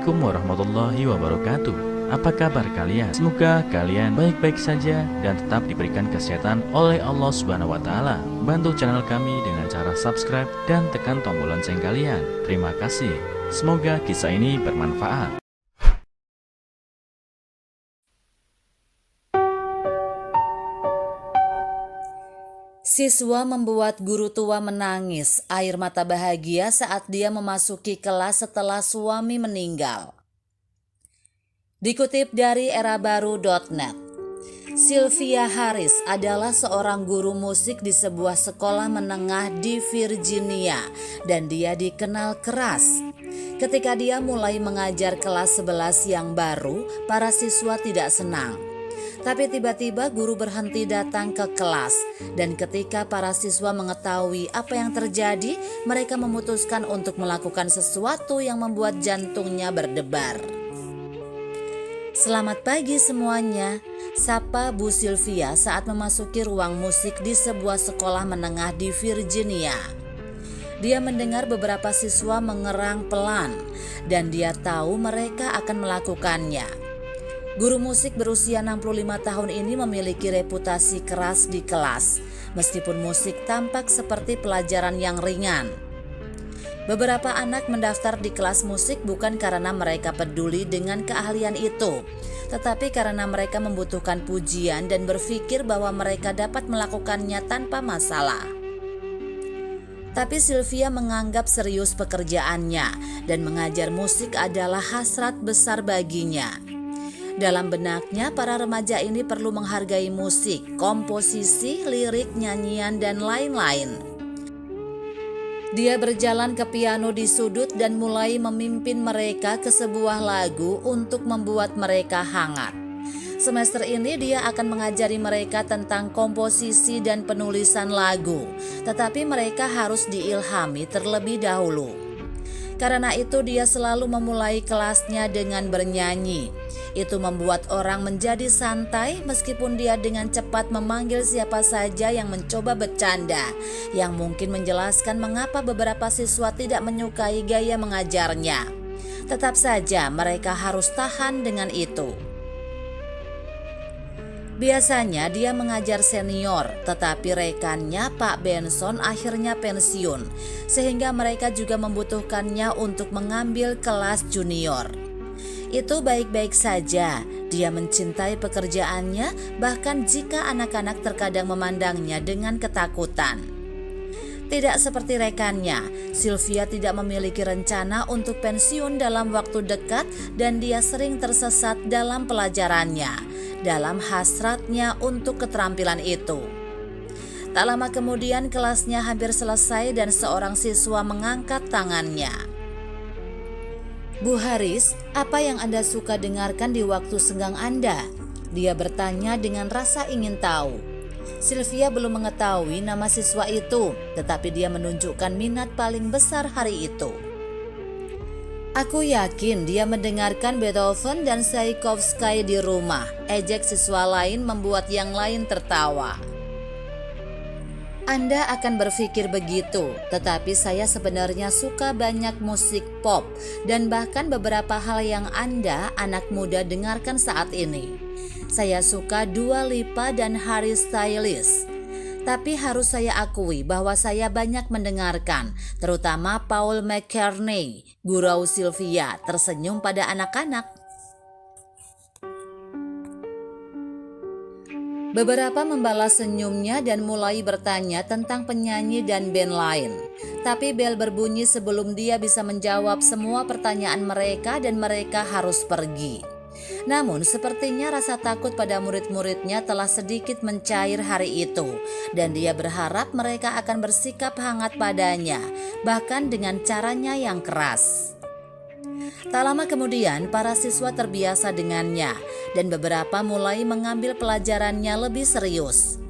Assalamualaikum warahmatullahi wabarakatuh. Apa kabar kalian? Semoga kalian baik-baik saja dan tetap diberikan kesehatan oleh Allah Subhanahu wa taala. Bantu channel kami dengan cara subscribe dan tekan tombol lonceng kalian. Terima kasih. Semoga kisah ini bermanfaat. Siswa membuat guru tua menangis air mata bahagia saat dia memasuki kelas setelah suami meninggal. Dikutip dari erabaru.net, Sylvia Harris adalah seorang guru musik di sebuah sekolah menengah di Virginia dan dia dikenal keras. Ketika dia mulai mengajar kelas 11 yang baru, para siswa tidak senang. Tapi tiba-tiba guru berhenti datang ke kelas dan ketika para siswa mengetahui apa yang terjadi, mereka memutuskan untuk melakukan sesuatu yang membuat jantungnya berdebar. Selamat pagi semuanya, sapa Bu Sylvia saat memasuki ruang musik di sebuah sekolah menengah di Virginia. Dia mendengar beberapa siswa mengerang pelan dan dia tahu mereka akan melakukannya. Guru musik berusia 65 tahun ini memiliki reputasi keras di kelas, meskipun musik tampak seperti pelajaran yang ringan. Beberapa anak mendaftar di kelas musik bukan karena mereka peduli dengan keahlian itu, tetapi karena mereka membutuhkan pujian dan berpikir bahwa mereka dapat melakukannya tanpa masalah. Tapi Sylvia menganggap serius pekerjaannya dan mengajar musik adalah hasrat besar baginya. Dalam benaknya, para remaja ini perlu menghargai musik, komposisi, lirik, nyanyian, dan lain-lain. Dia berjalan ke piano di sudut dan mulai memimpin mereka ke sebuah lagu untuk membuat mereka hangat. Semester ini dia akan mengajari mereka tentang komposisi dan penulisan lagu, tetapi mereka harus diilhami terlebih dahulu. Karena itu dia selalu memulai kelasnya dengan bernyanyi. Itu membuat orang menjadi santai meskipun dia dengan cepat memanggil siapa saja yang mencoba bercanda, yang mungkin menjelaskan mengapa beberapa siswa tidak menyukai gaya mengajarnya. Tetap saja mereka harus tahan dengan itu. Biasanya dia mengajar senior, tetapi rekannya Pak Benson akhirnya pensiun, sehingga mereka juga membutuhkannya untuk mengambil kelas junior. Itu baik-baik saja, dia mencintai pekerjaannya bahkan jika anak-anak terkadang memandangnya dengan ketakutan. Tidak seperti rekannya, Sylvia tidak memiliki rencana untuk pensiun dalam waktu dekat dan dia sering tersesat dalam pelajarannya, dalam hasratnya untuk keterampilan itu. Tak lama kemudian kelasnya hampir selesai dan seorang siswa mengangkat tangannya. Bu Haris, apa yang Anda suka dengarkan di waktu senggang Anda? Dia bertanya dengan rasa ingin tahu. Sylvia belum mengetahui nama siswa itu, tetapi dia menunjukkan minat paling besar hari itu. Aku yakin dia mendengarkan Beethoven dan Tchaikovsky di rumah. Ejek siswa lain membuat yang lain tertawa. Anda akan berpikir begitu, tetapi saya sebenarnya suka banyak musik pop dan bahkan beberapa hal yang Anda, anak muda, dengarkan saat ini. Saya suka Dua Lipa dan Harry Styles. Tapi harus saya akui bahwa saya banyak mendengarkan, terutama Paul McCartney. Gurau Sylvia tersenyum pada anak-anak. Beberapa membalas senyumnya dan mulai bertanya tentang penyanyi dan band lain. Tapi bel berbunyi sebelum dia bisa menjawab semua pertanyaan mereka dan mereka harus pergi. Namun sepertinya rasa takut pada murid-muridnya telah sedikit mencair hari itu dan dia berharap mereka akan bersikap hangat padanya, bahkan dengan caranya yang keras. Tak lama kemudian para siswa terbiasa dengannya dan beberapa mulai mengambil pelajarannya lebih serius.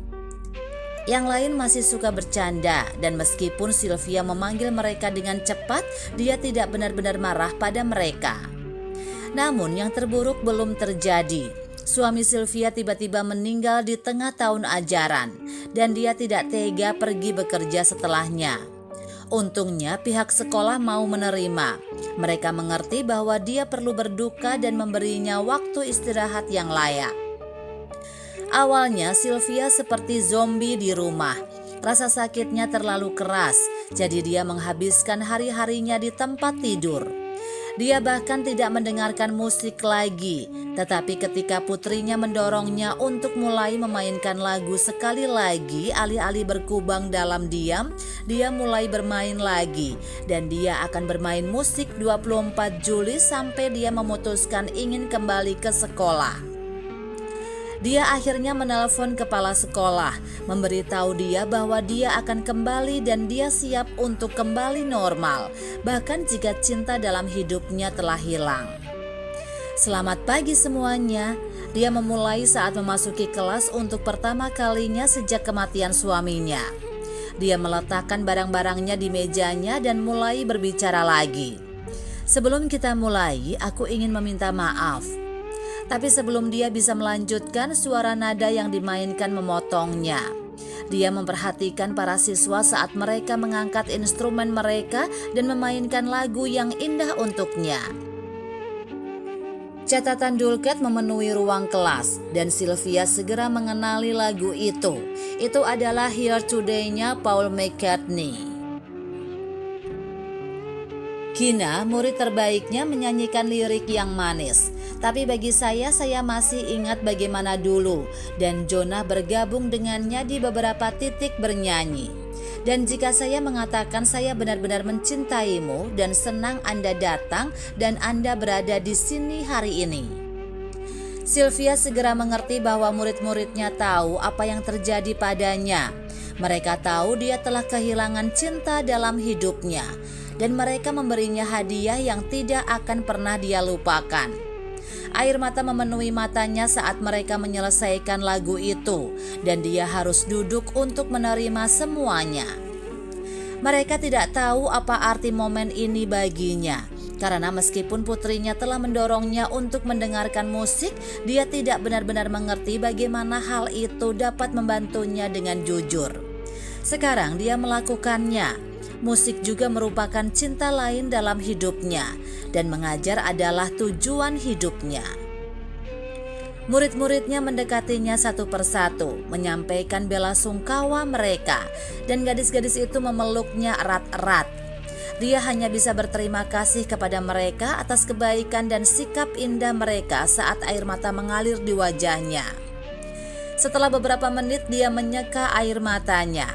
Yang lain masih suka bercanda dan meskipun Sylvia memanggil mereka dengan cepat, dia tidak benar-benar marah pada mereka. Namun yang terburuk belum terjadi. Suami Sylvia tiba-tiba meninggal di tengah tahun ajaran dan dia tidak tega pergi bekerja setelahnya. Untungnya pihak sekolah mau menerima. Mereka mengerti bahwa dia perlu berduka dan memberinya waktu istirahat yang layak. Awalnya Sylvia seperti zombie di rumah. Rasa sakitnya terlalu keras, jadi dia menghabiskan hari-harinya di tempat tidur. Dia bahkan tidak mendengarkan musik lagi, tetapi ketika putrinya mendorongnya untuk mulai memainkan lagu sekali lagi, alih-alih berkubang dalam diam, dia mulai bermain lagi. Dan dia akan bermain musik 24 Juli sampai dia memutuskan ingin kembali ke sekolah. Dia akhirnya menelpon kepala sekolah, memberitahu dia bahwa dia akan kembali dan dia siap untuk kembali normal, bahkan jika cinta dalam hidupnya telah hilang. Selamat pagi semuanya. Dia memulai saat memasuki kelas untuk pertama kalinya sejak kematian suaminya. Dia meletakkan barang-barangnya di mejanya dan mulai berbicara lagi. Sebelum kita mulai, aku ingin meminta maaf. Tapi sebelum dia bisa melanjutkan, suara nada yang dimainkan memotongnya. Dia memperhatikan para siswa saat mereka mengangkat instrumen mereka dan memainkan lagu yang indah untuknya. Catatan dulket memenuhi ruang kelas dan Sylvia segera mengenali lagu itu. Itu adalah Here Today-nya Paul McCartney. Gina, murid terbaiknya, menyanyikan lirik yang manis. Tapi bagi saya masih ingat bagaimana dulu dan Jonah bergabung dengannya di beberapa titik bernyanyi. Dan jika saya mengatakan saya benar-benar mencintaimu dan senang Anda datang dan Anda berada di sini hari ini. Sylvia segera mengerti bahwa murid-muridnya tahu apa yang terjadi padanya. Mereka tahu dia telah kehilangan cinta dalam hidupnya. Dan mereka memberinya hadiah yang tidak akan pernah dia lupakan. Air mata memenuhi matanya saat mereka menyelesaikan lagu itu, dan dia harus duduk untuk menerima semuanya. Mereka tidak tahu apa arti momen ini baginya, karena meskipun putrinya telah mendorongnya untuk mendengarkan musik, dia tidak benar-benar mengerti bagaimana hal itu dapat membantunya dengan jujur. Sekarang dia melakukannya. Musik juga merupakan cinta lain dalam hidupnya, dan mengajar adalah tujuan hidupnya. Murid-muridnya mendekatinya satu persatu, menyampaikan bela sungkawa mereka, dan gadis-gadis itu memeluknya erat-erat. Dia hanya bisa berterima kasih kepada mereka atas kebaikan dan sikap indah mereka saat air mata mengalir di wajahnya. Setelah beberapa menit dia menyeka air matanya.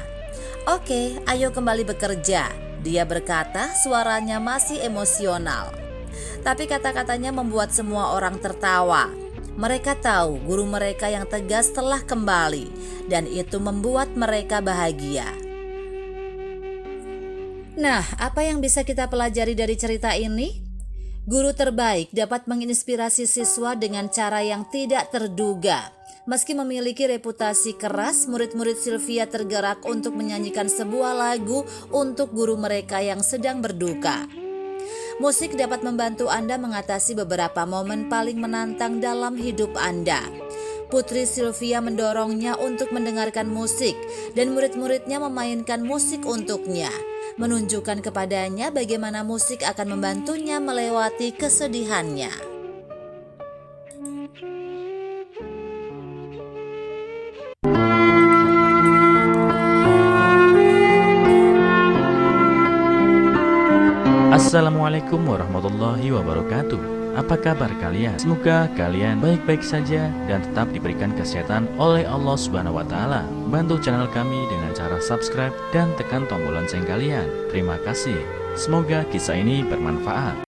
Oke, ayo kembali bekerja, dia berkata, suaranya masih emosional. Tapi kata-katanya membuat semua orang tertawa. Mereka tahu guru mereka yang tegas telah kembali, dan itu membuat mereka bahagia. Nah, apa yang bisa kita pelajari dari cerita ini? Guru terbaik dapat menginspirasi siswa dengan cara yang tidak terduga. Meski memiliki reputasi keras, murid-murid Sylvia tergerak untuk menyanyikan sebuah lagu untuk guru mereka yang sedang berduka. Musik dapat membantu Anda mengatasi beberapa momen paling menantang dalam hidup Anda. Putri Sylvia mendorongnya untuk mendengarkan musik, dan murid-muridnya memainkan musik untuknya, menunjukkan kepadanya bagaimana musik akan membantunya melewati kesedihannya. Assalamualaikum warahmatullahi wabarakatuh. Apa kabar kalian? Semoga kalian baik-baik saja dan tetap diberikan kesehatan oleh Allah Subhanahu wa taala. Bantu channel kami dengan cara subscribe dan tekan tombol lonceng kalian. Terima kasih. Semoga kisah ini bermanfaat.